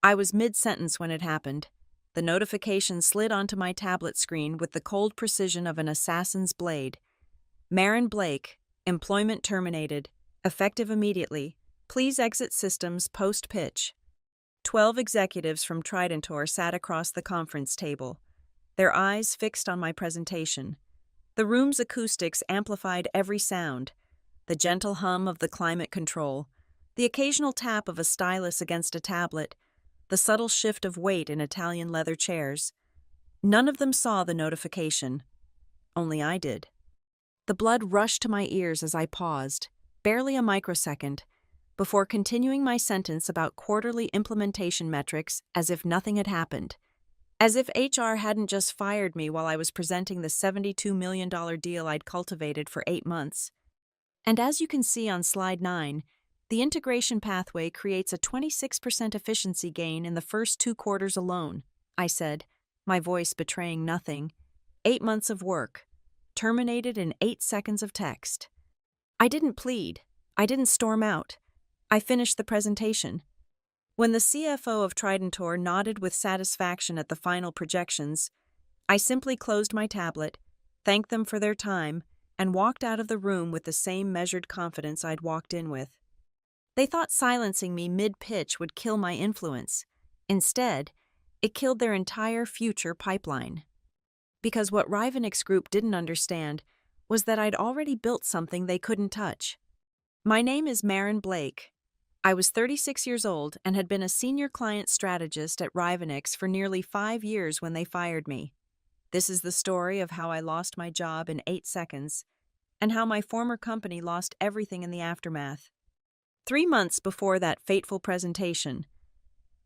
I was mid-sentence when it happened. The notification slid onto my tablet screen with the cold precision of an assassin's blade. Marin Blake, employment terminated, effective immediately. Please exit systems post-pitch. 12 executives from Tridentor sat across the conference table, their eyes fixed on my presentation. The room's acoustics amplified every sound: the gentle hum of the climate control, the occasional tap of a stylus against a tablet, the subtle shift of weight in Italian leather chairs. None of them saw the notification. Only I did. The blood rushed to my ears as I paused, barely a microsecond, before continuing my sentence about quarterly implementation metrics as if nothing had happened. As if HR hadn't just fired me while I was presenting the $72 million deal I'd cultivated for 8 months. And as you can see on slide 9, the integration pathway creates a 26% efficiency gain in the first 2 quarters alone, I said, my voice betraying nothing. 8 months of work, terminated in 8 seconds of text. I didn't plead. I didn't storm out. I finished the presentation. When the CFO of Tridentor nodded with satisfaction at the final projections, I simply closed my tablet, thanked them for their time, and walked out of the room with the same measured confidence I'd walked in with. They thought silencing me mid-pitch would kill my influence. Instead, it killed their entire future pipeline. Because what Rivenix Group didn't understand was that I'd already built something they couldn't touch. My name is Marin Blake. I was 36 years old and had been a senior client strategist at Rivenix for nearly 5 years when they fired me. This is the story of how I lost my job in 8 seconds, and how my former company lost everything in the aftermath. 3 months before that fateful presentation,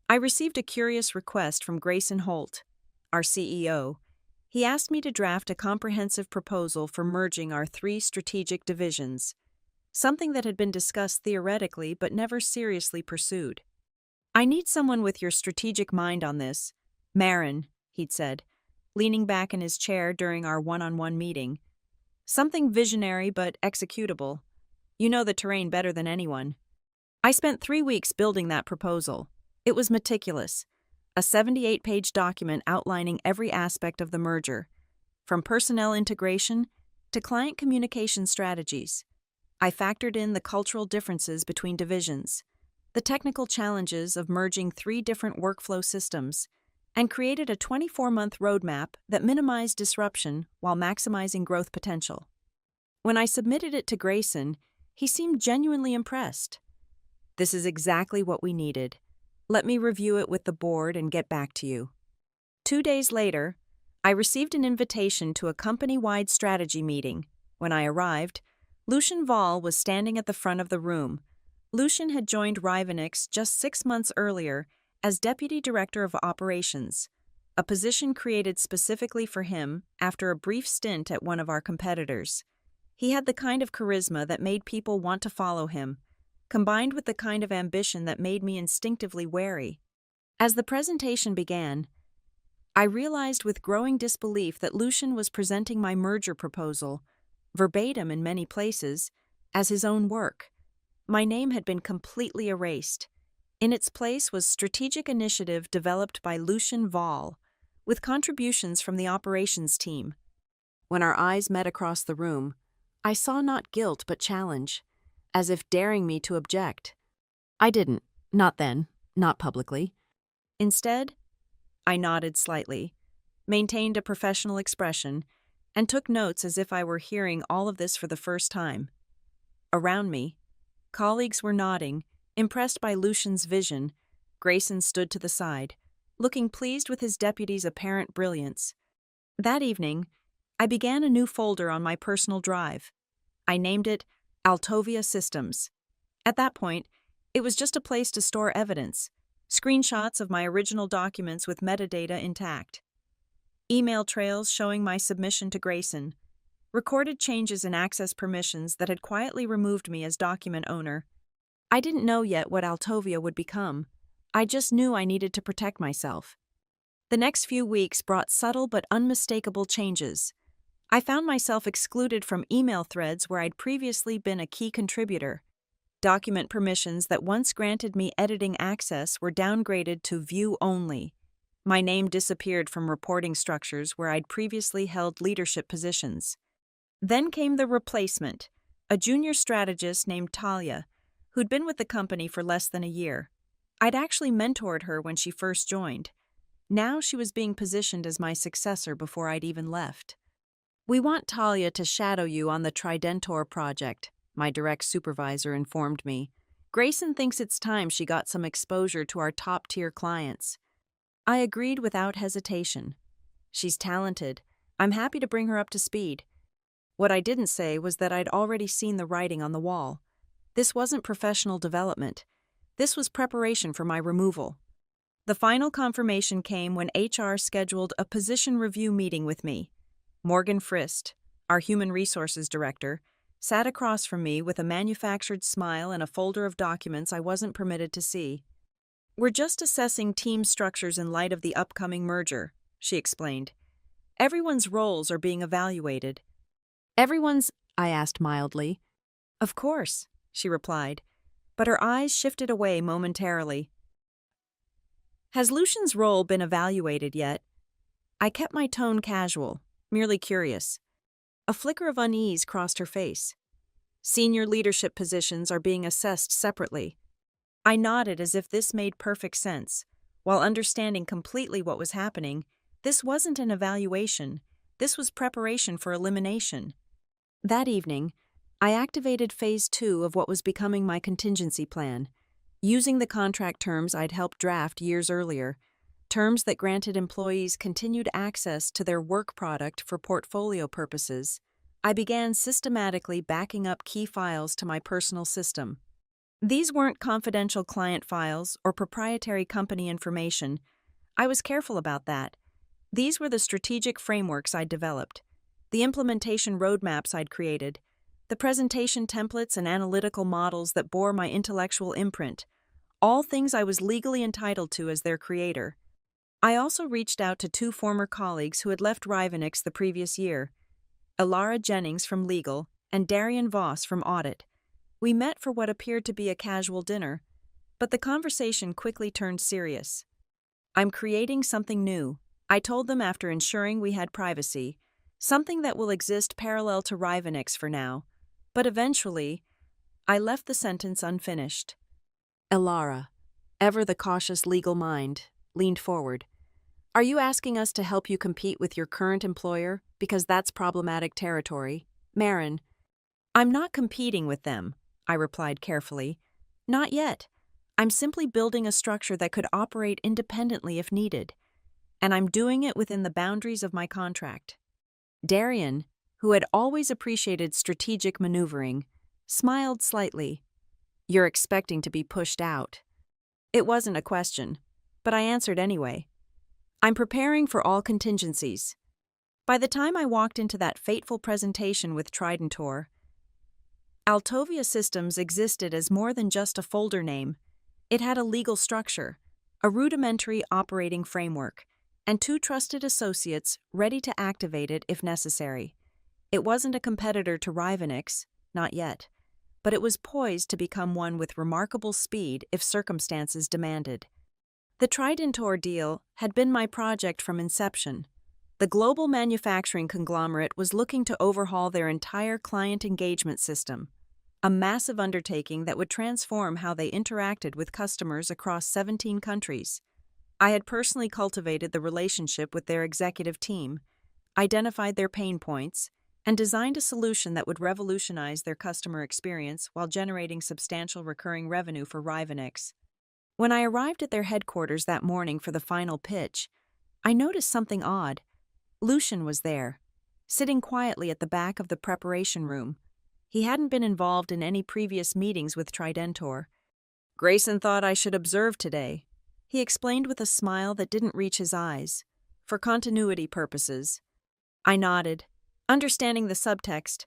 I received a curious request from Grayson Holt, our CEO. He asked me to draft a comprehensive proposal for merging our 3 strategic divisions, something that had been discussed theoretically but never seriously pursued. "I need someone with your strategic mind on this, Marin," he'd said, leaning back in his chair during our one-on-one meeting. "Something visionary but executable. You know the terrain better than anyone." I spent 3 weeks building that proposal. It was meticulous, a 78-page document outlining every aspect of the merger, from personnel integration to client communication strategies. I factored in the cultural differences between divisions, the technical challenges of merging 3 different workflow systems, and created a 24-month roadmap that minimized disruption while maximizing growth potential. When I submitted it to Grayson, he seemed genuinely impressed. "This is exactly what we needed. Let me review it with the board and get back to you." 2 days later, I received an invitation to a company-wide strategy meeting. When I arrived, Lucien Vall was standing at the front of the room. Lucien had joined Rivenix just 6 months earlier as Deputy Director of Operations, a position created specifically for him after a brief stint at one of our competitors. He had the kind of charisma that made people want to follow him, combined with the kind of ambition that made me instinctively wary. As the presentation began, I realized with growing disbelief that Lucien was presenting my merger proposal, verbatim in many places, as his own work. My name had been completely erased. In its place was strategic initiative developed by Lucien Vall, with contributions from the operations team. When our eyes met across the room, I saw not guilt but challenge, as if daring me to object. I didn't, not then, not publicly. Instead, I nodded slightly, maintained a professional expression, and took notes as if I were hearing all of this for the first time. Around me, colleagues were nodding, impressed by Lucien's vision. Grayson stood to the side, looking pleased with his deputy's apparent brilliance. That evening, I began a new folder on my personal drive. I named it Altovia Systems. At that point, it was just a place to store evidence, screenshots of my original documents with metadata intact, email trails showing my submission to Grayson, recorded changes in access permissions that had quietly removed me as document owner. I didn't know yet what Altovia would become. I just knew I needed to protect myself. The next few weeks brought subtle but unmistakable changes. I found myself excluded from email threads where I'd previously been a key contributor. Document permissions that once granted me editing access were downgraded to view only. My name disappeared from reporting structures where I'd previously held leadership positions. Then came the replacement, a junior strategist named Talia, who'd been with the company for less than a year. I'd actually mentored her when she first joined. Now she was being positioned as my successor before I'd even left. "We want Talia to shadow you on the Tridentor project," my direct supervisor informed me. "Grayson thinks it's time she got some exposure to our top-tier clients." I agreed without hesitation. "She's talented. I'm happy to bring her up to speed." What I didn't say was that I'd already seen the writing on the wall. This wasn't professional development. This was preparation for my removal. The final confirmation came when HR scheduled a position review meeting with me. Morgan Frist, our human resources director, sat across from me with a manufactured smile and a folder of documents I wasn't permitted to see. "We're just assessing team structures in light of the upcoming merger," she explained. "Everyone's roles are being evaluated." "Everyone's?" I asked mildly. "Of course," she replied, but her eyes shifted away momentarily. "Has Lucian's role been evaluated yet?" I kept my tone casual, merely curious. A flicker of unease crossed her face. "Senior leadership positions are being assessed separately." I nodded as if this made perfect sense. While understanding completely what was happening, this wasn't an evaluation. This was preparation for elimination. That evening, I activated Phase 2 of what was becoming my contingency plan, using the contract terms I'd helped draft years earlier, terms that granted employees continued access to their work product for portfolio purposes. I began systematically backing up key files to my personal system. These weren't confidential client files or proprietary company information. I was careful about that. These were the strategic frameworks I'd developed, the implementation roadmaps I'd created, the presentation templates and analytical models that bore my intellectual imprint, all things I was legally entitled to as their creator. I also reached out to 2 former colleagues who had left Rivenix the previous year, Ilara Jennings from Legal and Darian Voss from Audit. We met for what appeared to be a casual dinner, but the conversation quickly turned serious. "I'm creating something new," I told them after ensuring we had privacy, "something that will exist parallel to Rivenix for now. But eventually," I left the sentence unfinished. Ilara, ever the cautious legal mind, leaned forward. "Are you asking us to help you compete with your current employer? Because that's problematic territory." "Marin." "I'm not competing with them," I replied carefully. "Not yet. I'm simply building a structure that could operate independently if needed. And I'm doing it within the boundaries of my contract." Darian, who had always appreciated strategic maneuvering, smiled slightly. "You're expecting to be pushed out." It wasn't a question, but I answered anyway. "I'm preparing for all contingencies." By the time I walked into that fateful presentation with Tridentor, Altovia Systems existed as more than just a folder name. It had a legal structure, a rudimentary operating framework, and 2 trusted associates ready to activate it if necessary. It wasn't a competitor to Rivenix, not yet, but it was poised to become one with remarkable speed if circumstances demanded. The Tridentor deal had been my project from inception. The global manufacturing conglomerate was looking to overhaul their entire client engagement system, a massive undertaking that would transform how they interacted with customers across 17 countries. I had personally cultivated the relationship with their executive team, identified their pain points, and designed a solution that would revolutionize their customer experience while generating substantial recurring revenue for Rivenix. When I arrived at their headquarters that morning for the final pitch, I noticed something odd. Lucian was there, sitting quietly at the back of the preparation room. He hadn't been involved in any previous meetings with Tridentor. "Grayson thought I should observe today," he explained with a smile that didn't reach his eyes, "for continuity purposes." I nodded, understanding the subtext.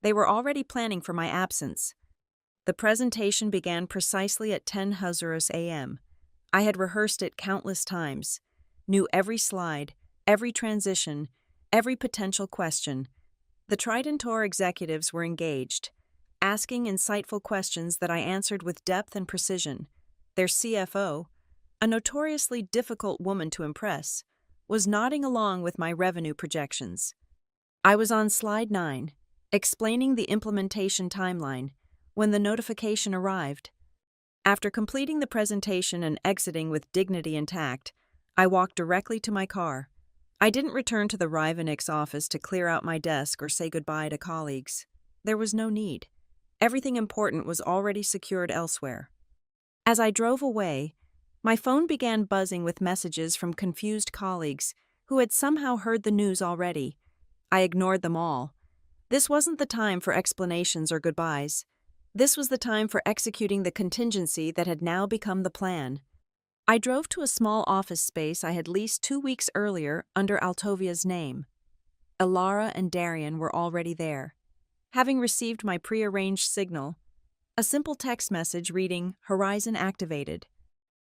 They were already planning for my absence. The presentation began precisely at 10 Hazuros a.m. I had rehearsed it countless times, knew every slide, every transition, every potential question. The Tridentor executives were engaged. asking insightful questions that I answered with depth and precision. Their CFO, a notoriously difficult woman to impress, was nodding along with my revenue projections. I was on slide 9, explaining the implementation timeline, when the notification arrived. After completing the presentation and exiting with dignity intact, I walked directly to my car. I didn't return to the Rivenix office to clear out my desk or say goodbye to colleagues. There was no need. Everything important was already secured elsewhere. As I drove away, my phone began buzzing with messages from confused colleagues who had somehow heard the news already. I ignored them all. This wasn't the time for explanations or goodbyes. This was the time for executing the contingency that had now become the plan. I drove to a small office space I had leased 2 weeks earlier under Altovia's name. Ilara and Darian were already there. Having received my prearranged signal, a simple text message reading, "Horizon activated."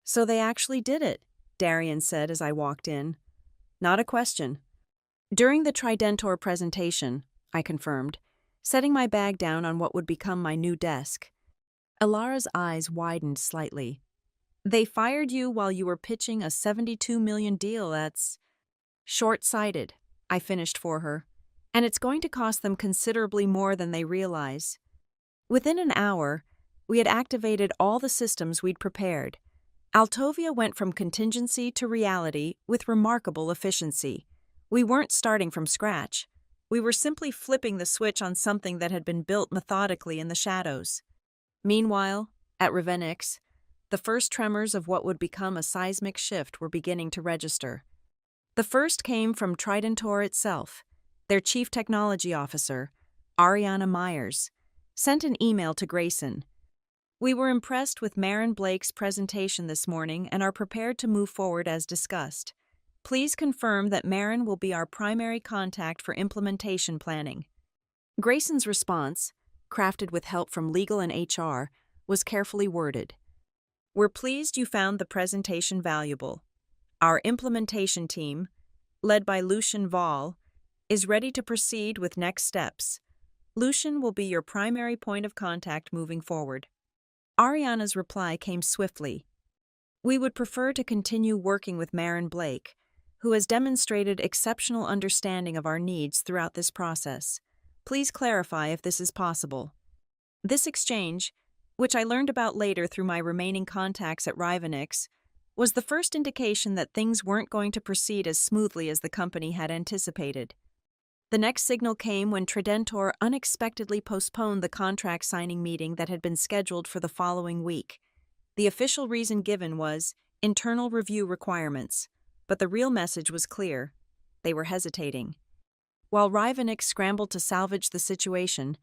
"So they actually did it," Darian said as I walked in. "Not a question." During the Tridentor presentation, I confirmed, setting my bag down on what would become my new desk. Ilara's eyes widened slightly. "They fired you while you were pitching a $72 million deal. That's short-sighted," I finished for her. "And it's going to cost them considerably more than they realize." Within an hour, we had activated all the systems we'd prepared. Altovia went from contingency to reality with remarkable efficiency. We weren't starting from scratch. We were simply flipping the switch on something that had been built methodically in the shadows. Meanwhile, at Rivenix, the first tremors of what would become a seismic shift were beginning to register. The first came from Tridentor itself. Their chief technology officer, Ariana Myers, sent an email to Grayson. "We were impressed with Maren Blake's presentation this morning and are prepared to move forward as discussed. Please confirm that Maren will be our primary contact for implementation planning." Grayson's response, crafted with help from legal and HR, was carefully worded. "We're pleased you found the presentation valuable. Our implementation team, led by Lucian Vall, is ready to proceed with next steps. Lucian will be your primary point of contact moving forward." Ariana's reply came swiftly. "We would prefer to continue working with Maren Blake, who has demonstrated exceptional understanding of our needs throughout this process. Please clarify if this is possible." This exchange, which I learned about later through my remaining contacts at Rivenix, was the first indication that things weren't going to proceed as smoothly as the company had anticipated. The next signal came when Tridentor unexpectedly postponed the contract signing meeting that had been scheduled for the following week. The official reason given was internal review requirements, but the real message was clear. They were hesitating. While Rivenix scrambled to salvage the situation,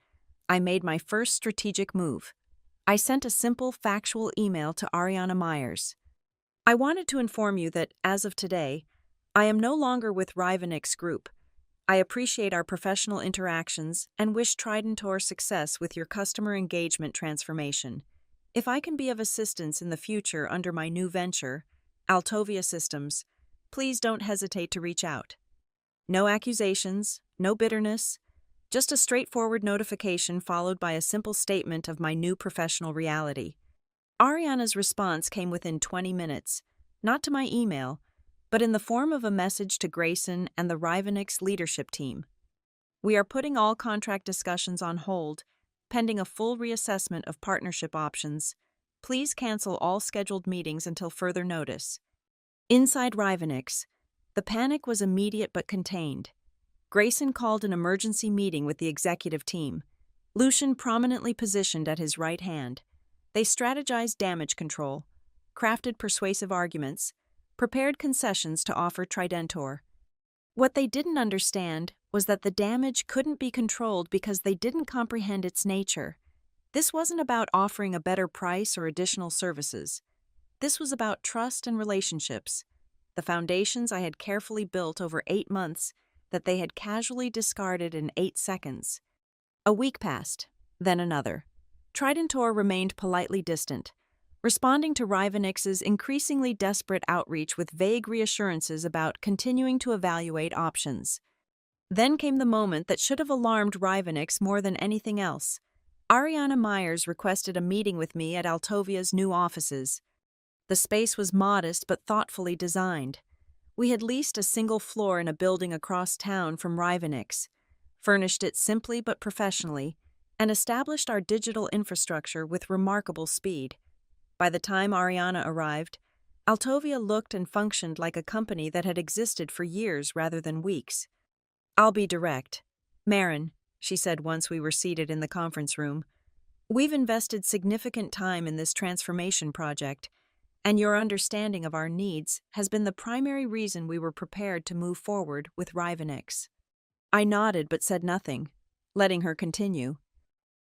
I made my first strategic move. I sent a simple, factual email to Ariana Myers. "I wanted to inform you that, as of today, I am no longer with Rivenix Group. I appreciate our professional interactions and wish Tridentor success with your customer engagement transformation. If I can be of assistance in the future under my new venture, Altovia Systems, please don't hesitate to reach out." No accusations, no bitterness, just a straightforward notification followed by a simple statement of my new professional reality. Ariana's response came within 20 minutes, not to my email, but in the form of a message to Grayson and the Rivenix leadership team. "We are putting all contract discussions on hold, pending a full reassessment of partnership options. Please cancel all scheduled meetings until further notice." Inside Rivenix, the panic was immediate but contained. Grayson called an emergency meeting with the executive team, Lucian prominently positioned at his right hand. They strategized damage control, crafted persuasive arguments, prepared concessions to offer Tridentor. What they didn't understand was that the damage couldn't be controlled because they didn't comprehend its nature. This wasn't about offering a better price or additional services. This was about trust and relationships, the foundations I had carefully built over 8 months that they had casually discarded in 8 seconds. A week passed, then another. Tridentor remained politely distant, responding to Rivenix's increasingly desperate outreach with vague reassurances about continuing to evaluate options. Then came the moment that should have alarmed Rivenix more than anything else. Ariana Myers requested a meeting with me at Altovia's new offices. The space was modest but thoughtfully designed. We had leased a single floor in a building across town from Rivenix, furnished it simply but professionally, and established our digital infrastructure with remarkable speed. By the time Ariana arrived, Altovia looked and functioned like a company that had existed for years rather than weeks. "I'll be direct. Marin," she said once we were seated in the conference room, "we've invested significant time in this transformation project, and your understanding of our needs has been the primary reason we were prepared to move forward with Rivenix." I nodded but said nothing, letting her continue.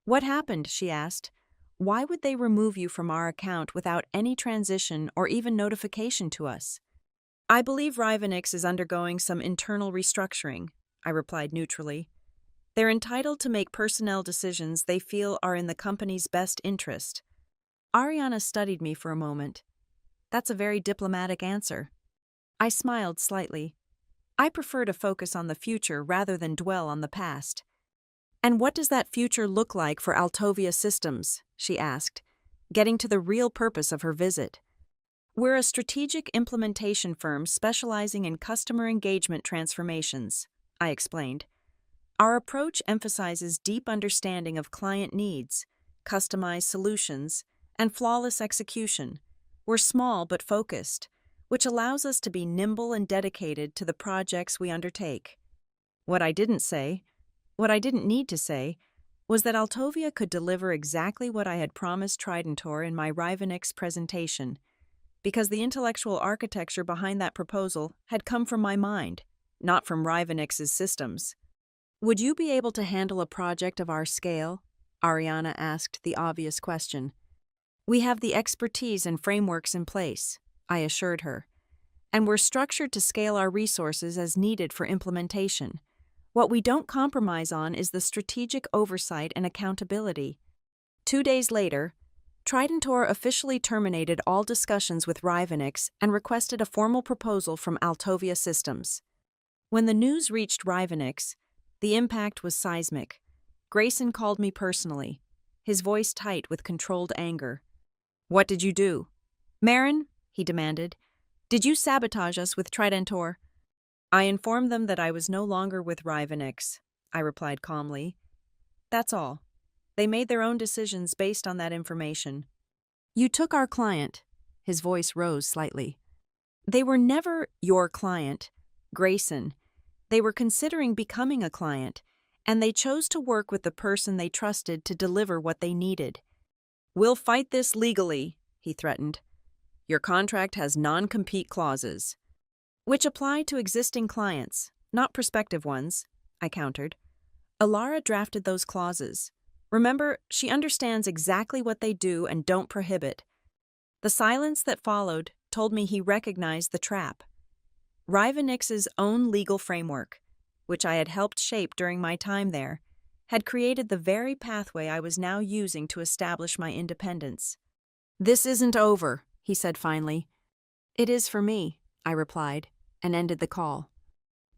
"What happened?" she asked. "Why would they remove you from our account without any transition or even notification to us?" "I believe Rivenix is undergoing some internal restructuring," I replied neutrally. "They're entitled to make personnel decisions they feel are in the company's best interest." Ariana studied me for a moment. "That's a very diplomatic answer." I smiled slightly. I prefer to focus on the future rather than dwell on the past. "And what does that future look like for Altovia Systems?" she asked, getting to the real purpose of her visit. "We're a strategic implementation firm specializing in customer engagement transformations," I explained. "Our approach emphasizes deep understanding of client needs, customized solutions, and flawless execution. We're small but focused, which allows us to be nimble and dedicated to the projects we undertake." What I didn't need to say, was that Altovia could deliver exactly what I had promised Tridentor in my Rivenix presentation, because the intellectual architecture behind that proposal had come from my mind, not from Rivenix's systems. "Would you be able to handle a project of our scale?" Ariana asked the obvious question. "We have the expertise and frameworks in place," I assured her, "and we're structured to scale our resources as needed for implementation. What we don't compromise on is the strategic oversight and accountability." 2 days later, Tridentor officially terminated all discussions with Rivenix and requested a formal proposal from Altovia Systems. When the news reached Rivenix, the impact was seismic. Grayson called me personally, his voice tight with controlled anger. "What did you do?" "Marin," he demanded, "did you sabotage us with Tridentor?" "I informed them that I was no longer with Rivenix," I replied calmly. "That's all. They made their own decisions based on that information." "You took our client." His voice rose slightly. "They were never your client, Grayson. They were considering becoming a client, and they chose to work with the person they trusted to deliver what they needed." "We'll fight this legally," he threatened. "Your contract has non-compete clauses." "Which apply to existing clients, not prospective ones," I countered. "Alara drafted those clauses. Remember, she understands exactly what they do and don't prohibit." The silence that followed told me he recognized the trap. Rivenix's own legal framework, which I had helped shape during my time there, had created the very pathway I was now using to establish my independence. "This isn't over," he said finally. "It is for me," I replied, and ended the call.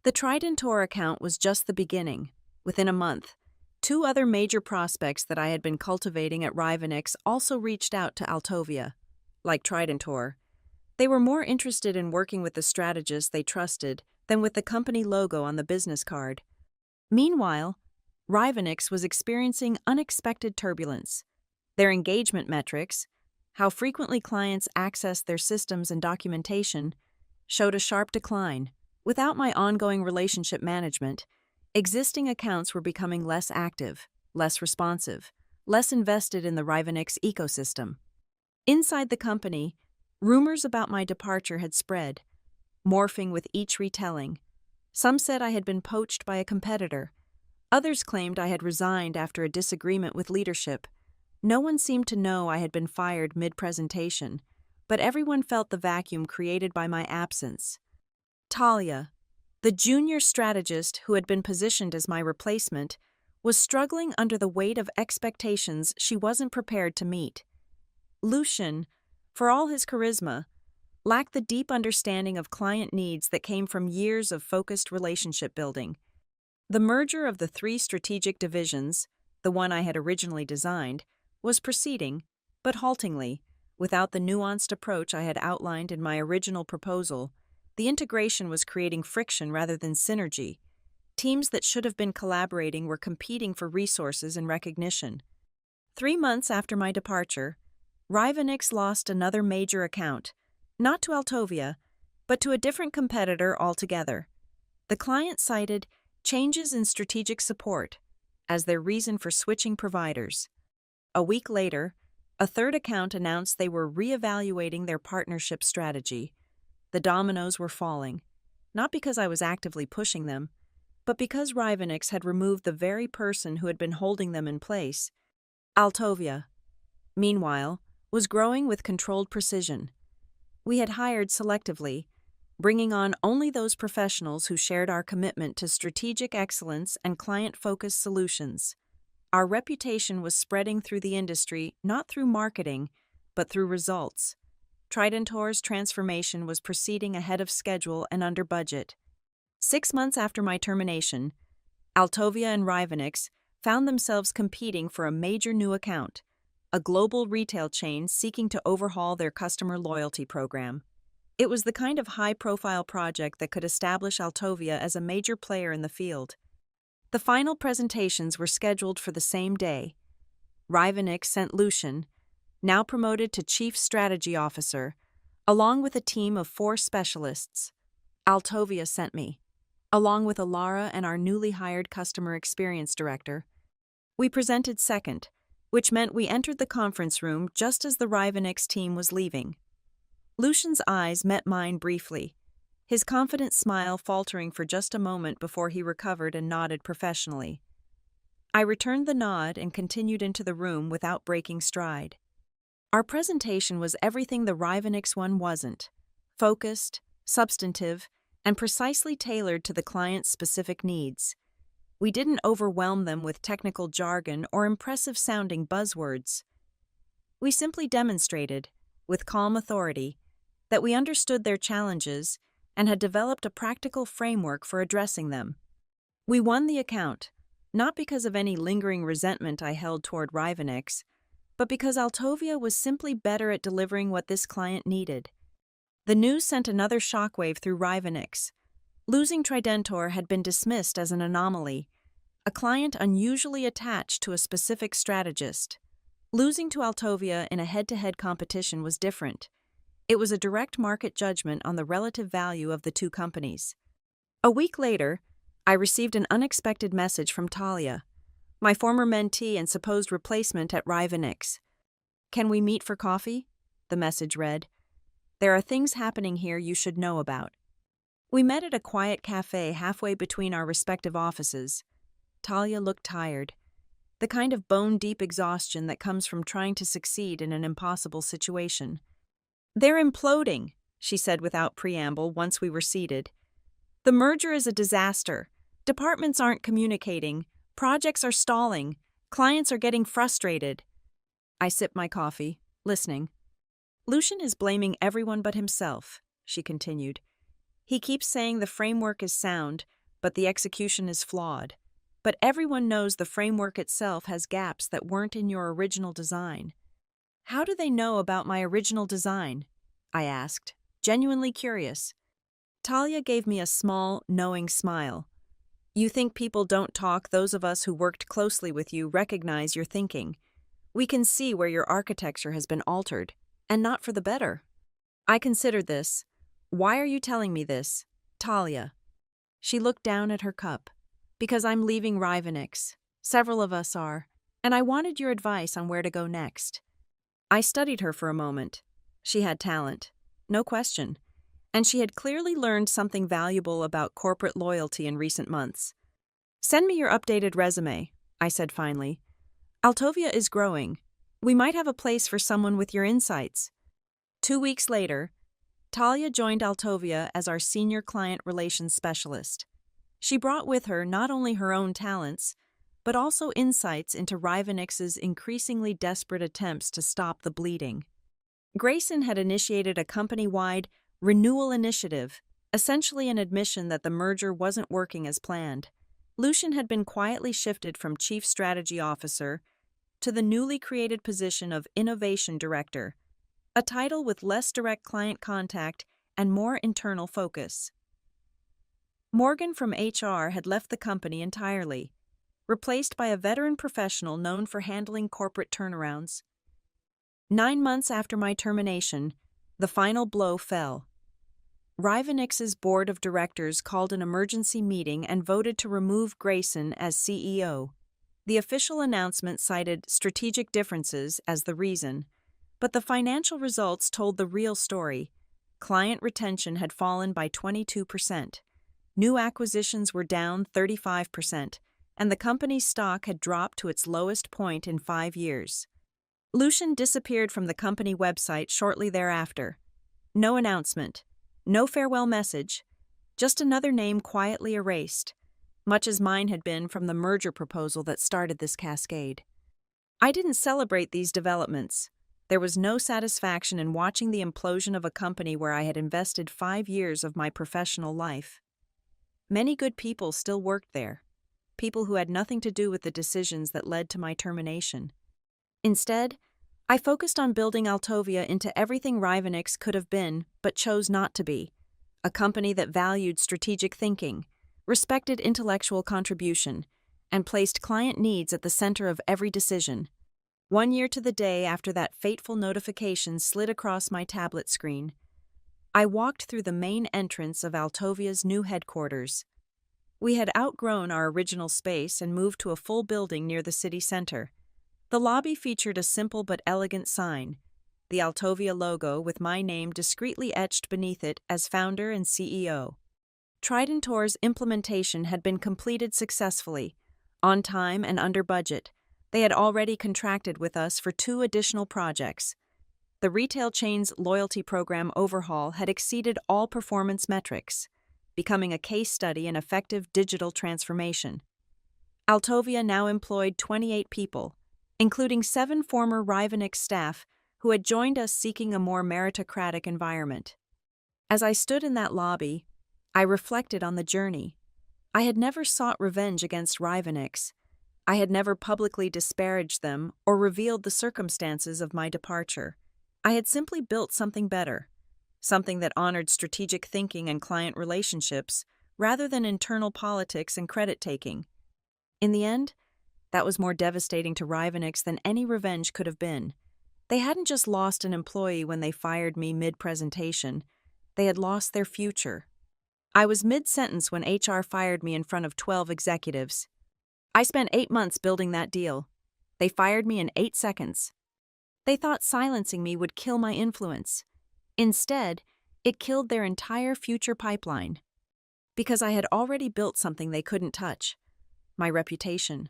The Tridentor account was just the beginning. Within a month, 2 other major prospects that I had been cultivating at Rivenix also reached out to Altovia. Like Tridentor, they were more interested in working with the strategist they trusted than with the company logo on the business card. Meanwhile, Rivenix was experiencing unexpected turbulence. Their engagement metrics, how frequently clients accessed their systems and documentation, showed a sharp decline. Without my ongoing relationship management, existing accounts were becoming less active, less responsive, less invested in the Rivenix ecosystem. Inside the company, rumors about my departure had spread, morphing with each retelling. Some said I had been poached by a competitor. Others claimed I had resigned after a disagreement with leadership. No one seemed to know I had been fired mid-presentation, but everyone felt the vacuum created by my absence. Talia, the junior strategist who had been positioned as my replacement, was struggling under the weight of expectations she wasn't prepared to meet. Lucian, for all his charisma, lacked the deep understanding of client needs that came from years of focused relationship building. The merger of the 3 strategic divisions, the one I had originally designed, was proceeding, but haltingly, without the nuanced approach I had outlined in my original proposal. The integration was creating friction rather than synergy. Teams that should have been collaborating were competing for resources and recognition. 3 months after my departure, Rivenix lost another major account, not to Altovia, but to a different competitor altogether. The client cited changes in strategic support as their reason for switching providers. A week later, a third account announced they were reevaluating their partnership strategy. The dominoes were falling, not because I was actively pushing them, but because Rivenix had removed the very person who had been holding them in place. Altovia, meanwhile, was growing with controlled precision. We had hired selectively, bringing on only those professionals who shared our commitment to strategic excellence and client-focused solutions. Our reputation was spreading through the industry not through marketing, but through results. Tridentor's transformation was proceeding ahead of schedule and under budget. 6 months after my termination, Altovia and Rivenix found themselves competing for a major new account, a global retail chain seeking to overhaul their customer loyalty program. It was the kind of high-profile project that could establish Altovia as a major player in the field. The final presentations were scheduled for the same day. Rivenix sent Lucian, now promoted to Chief Strategy Officer, along with a team of 4 specialists. Altovia sent me, along with Alara and our newly hired Customer Experience Director. We presented second, which meant we entered the conference room just as the Rivenix team was leaving. Lucian's eyes met mine briefly, his confident smile faltering for just a moment before he recovered and nodded professionally. I returned the nod and continued into the room without breaking stride. Our presentation was everything the Rivenix one wasn't: focused, substantive, and precisely tailored to the client's specific needs. We didn't overwhelm them with technical jargon or impressive-sounding buzzwords. We simply demonstrated, with calm authority, that we understood their challenges and had developed a practical framework for addressing them. We won the account, not because of any lingering resentment I held toward Rivenix, but because Altovia was simply better at delivering what this client needed. The news sent another shockwave through Rivenix. Losing Tridentor had been dismissed as an anomaly, a client unusually attached to a specific strategist. Losing to Altovia in a head-to-head competition was different. It was a direct market judgment on the relative value of the two companies. A week later, I received an unexpected message from Talia, my former mentee and supposed replacement at Rivenix. "Can we meet for coffee?" the message read. "There are things happening here you should know about." We met at a quiet cafe halfway between our respective offices. Talia looked tired, the kind of bone-deep exhaustion that comes from trying to succeed in an impossible situation. "They're imploding," she said without preamble once we were seated. "The merger is a disaster. Departments aren't communicating. Projects are stalling. Clients are getting frustrated." I sipped my coffee, listening. "Lucian is blaming everyone but himself," she continued. "He keeps saying the framework is sound, but the execution is flawed. But everyone knows the framework itself has gaps that weren't in your original design." "How do they know about my original design?" I asked, genuinely curious. Talia gave me a small, knowing smile. "You think people don't talk. Those of us who worked closely with you recognize your thinking. We can see where your architecture has been altered, and not for the better." I considered this. "Why are you telling me this, Talia?" She looked down at her cup. "Because I'm leaving Rivenix. Several of us are, and I wanted your advice on where to go next." I studied her for a moment. She had talent, no question, and she had clearly learned something valuable about corporate loyalty in recent months. "Send me your updated resume," I said finally. "Altovia is growing. We might have a place for someone with your insights." 2 weeks later, Talia joined Altovia as our senior client relations specialist. She brought with her not only her own talents, but also insights into Rivenix's increasingly desperate attempts to stop the bleeding. Grayson had initiated a company-wide renewal initiative, essentially an admission that the merger wasn't working as planned. Lucian had been quietly shifted from Chief Strategy Officer to the newly created position of Innovation Director, a title with less direct client contact and more internal focus. Morgan from HR had left the company entirely, replaced by a veteran professional known for handling corporate turnarounds. 9 months after my termination, the final blow fell. Rivenix's board of directors called an emergency meeting and voted to remove Grayson as CEO. The official announcement cited strategic differences as the reason, but the financial results told the real story. Client retention had fallen by 22%. New acquisitions were down 35%, and the company's stock had dropped to its lowest point in 5 years. Lucian disappeared from the company website shortly thereafter. No announcement, no farewell message, just another name quietly erased, much as mine had been from the merger proposal that started this cascade. I didn't celebrate these developments. There was no satisfaction in watching the implosion of a company where I had invested 5 years of my professional life. Many good people still worked there, people who had nothing to do with the decisions that led to my termination. Instead, I focused on building Altovia into everything Rivenix could have been, but chose not to be: a company that valued strategic thinking, respected intellectual contribution, and placed client needs at the center of every decision. 1 year to the day after that fateful notification slid across my tablet screen, I walked through the main entrance of Altovia's new headquarters. We had outgrown our original space and moved to a full building near the city center. The lobby featured a simple but elegant sign, the Altovia logo with my name discreetly etched beneath it as founder and CEO. Tridentor's implementation had been completed successfully, on time and under budget. They had already contracted with us for 2 additional projects. The retail chain's loyalty program overhaul had exceeded all performance metrics, becoming a case study in effective digital transformation. Altovia now employed 28 people, including 7 former Rivenix staff who had joined us seeking a more meritocratic environment. As I stood in that lobby, I reflected on the journey. I had never sought revenge against Rivenix. I had never publicly disparaged them or revealed the circumstances of my departure. I had simply built something better, something that honored strategic thinking and client relationships rather than internal politics and credit-taking. In the end, that was more devastating to Rivenix than any revenge could have been. They hadn't just lost an employee when they fired me mid-presentation. They had lost their future. I was mid-sentence when HR fired me in front of 12 executives. I spent 8 months building that deal. They fired me in 8 seconds. They thought silencing me would kill my influence. Instead, it killed their entire future pipeline. Because I had already built something they couldn't touch: my reputation,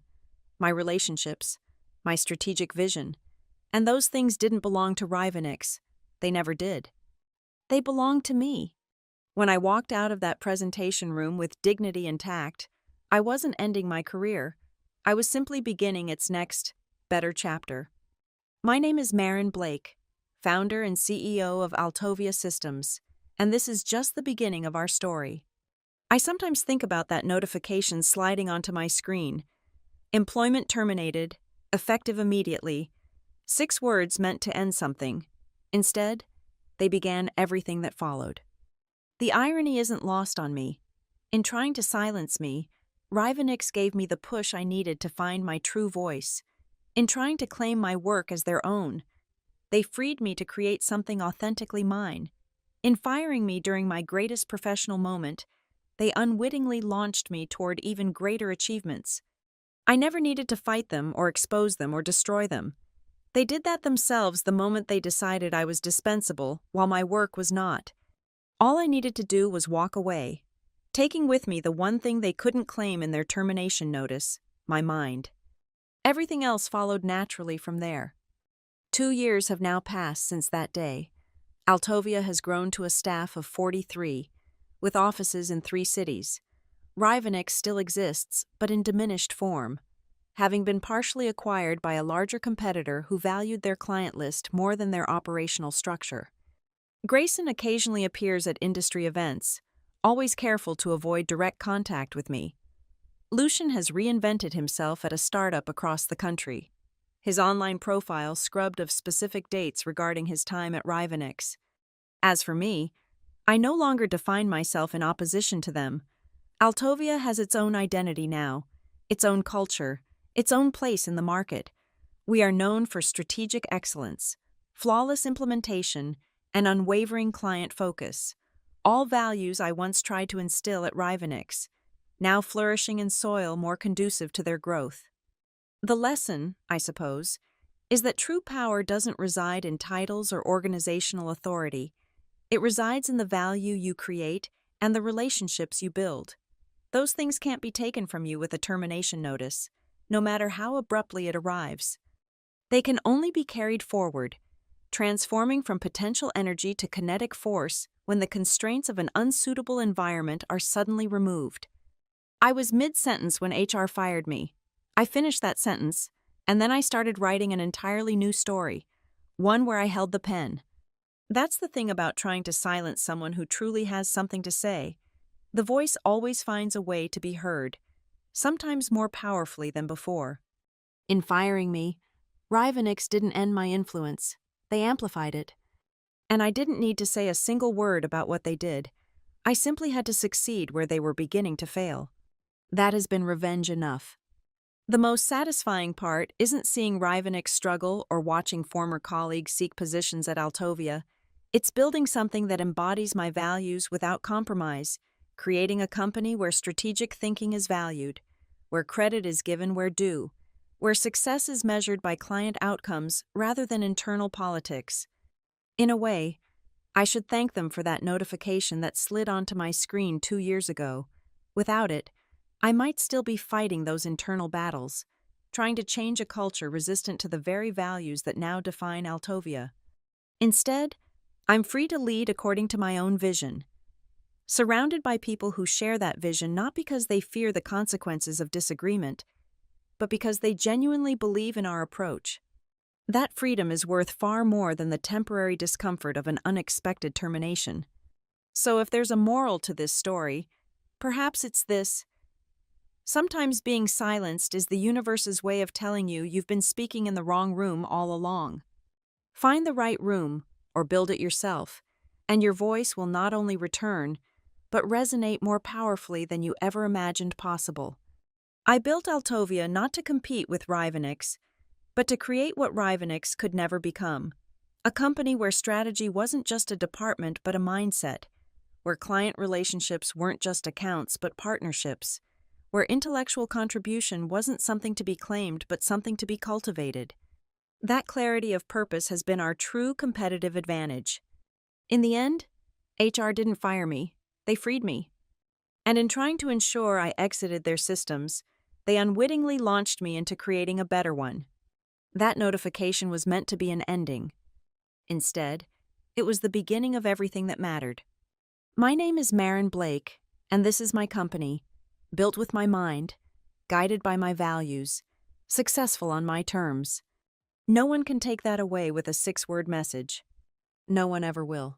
my relationships, my strategic vision. And those things didn't belong to Rivenix. They never did. They belonged to me. When I walked out of that presentation room with dignity intact, I wasn't ending my career. I was simply beginning its next, better chapter. My name is Marin Blake, founder and CEO of Altovia Systems, and this is just the beginning of our story. I sometimes think about that notification sliding onto my screen. Employment terminated, effective immediately. 6 words meant to end something. Instead, they began everything that followed. The irony isn't lost on me. In trying to silence me, Rivenix gave me the push I needed to find my true voice. In trying to claim my work as their own, they freed me to create something authentically mine. In firing me during my greatest professional moment, they unwittingly launched me toward even greater achievements. I never needed to fight them or expose them or destroy them. They did that themselves the moment they decided I was dispensable while my work was not. All I needed to do was walk away, taking with me the one thing they couldn't claim in their termination notice: my mind. Everything else followed naturally from there. 2 years have now passed since that day. Altovia has grown to a staff of 43, with offices in 3 cities. Rivenix still exists, but in diminished form, having been partially acquired by a larger competitor who valued their client list more than their operational structure. Grayson occasionally appears at industry events, always careful to avoid direct contact with me. Lucian has reinvented himself at a startup across the country. His online profile scrubbed of specific dates regarding his time at Rivenix. As for me, I no longer define myself in opposition to them. Altovia has its own identity now, its own culture, its own place in the market. We are known for strategic excellence, flawless implementation, and unwavering client focus. All values I once tried to instill at Rivenix, now flourishing in soil more conducive to their growth. The lesson, I suppose, is that true power doesn't reside in titles or organizational authority. It resides in the value you create and the relationships you build. Those things can't be taken from you with a termination notice, no matter how abruptly it arrives. They can only be carried forward, transforming from potential energy to kinetic force when the constraints of an unsuitable environment are suddenly removed. I was mid-sentence when HR fired me. I finished that sentence, and then I started writing an entirely new story, one where I held the pen. That's the thing about trying to silence someone who truly has something to say. The voice always finds a way to be heard, sometimes more powerfully than before. In firing me, Rivenix didn't end my influence. They amplified it. And I didn't need to say a single word about what they did. I simply had to succeed where they were beginning to fail. That has been revenge enough. The most satisfying part isn't seeing Rivenix struggle or watching former colleagues seek positions at Altovia. It's building something that embodies my values without compromise, creating a company where strategic thinking is valued, where credit is given where due, where success is measured by client outcomes rather than internal politics. In a way, I should thank them for that notification that slid onto my screen 2 years ago. Without it, I might still be fighting those internal battles, trying to change a culture resistant to the very values that now define Altovia. Instead, I'm free to lead according to my own vision, surrounded by people who share that vision not because they fear the consequences of disagreement, but because they genuinely believe in our approach. That freedom is worth far more than the temporary discomfort of an unexpected termination. So if there's a moral to this story, perhaps it's this: sometimes being silenced is the universe's way of telling you you've been speaking in the wrong room all along. Find the right room, or build it yourself, and your voice will not only return, but resonate more powerfully than you ever imagined possible. I built Altovia not to compete with Rivenix, but to create what Rivenix could never become. A company where strategy wasn't just a department but a mindset, where client relationships weren't just accounts but partnerships, where intellectual contribution wasn't something to be claimed but something to be cultivated. That clarity of purpose has been our true competitive advantage. In the end, HR didn't fire me, they freed me. And in trying to ensure I exited their systems, they unwittingly launched me into creating a better one. That notification was meant to be an ending. Instead, it was the beginning of everything that mattered. My name is Marin Blake, and this is my company, built with my mind, guided by my values, successful on my terms. No one can take that away with a 6-word message. No one ever will.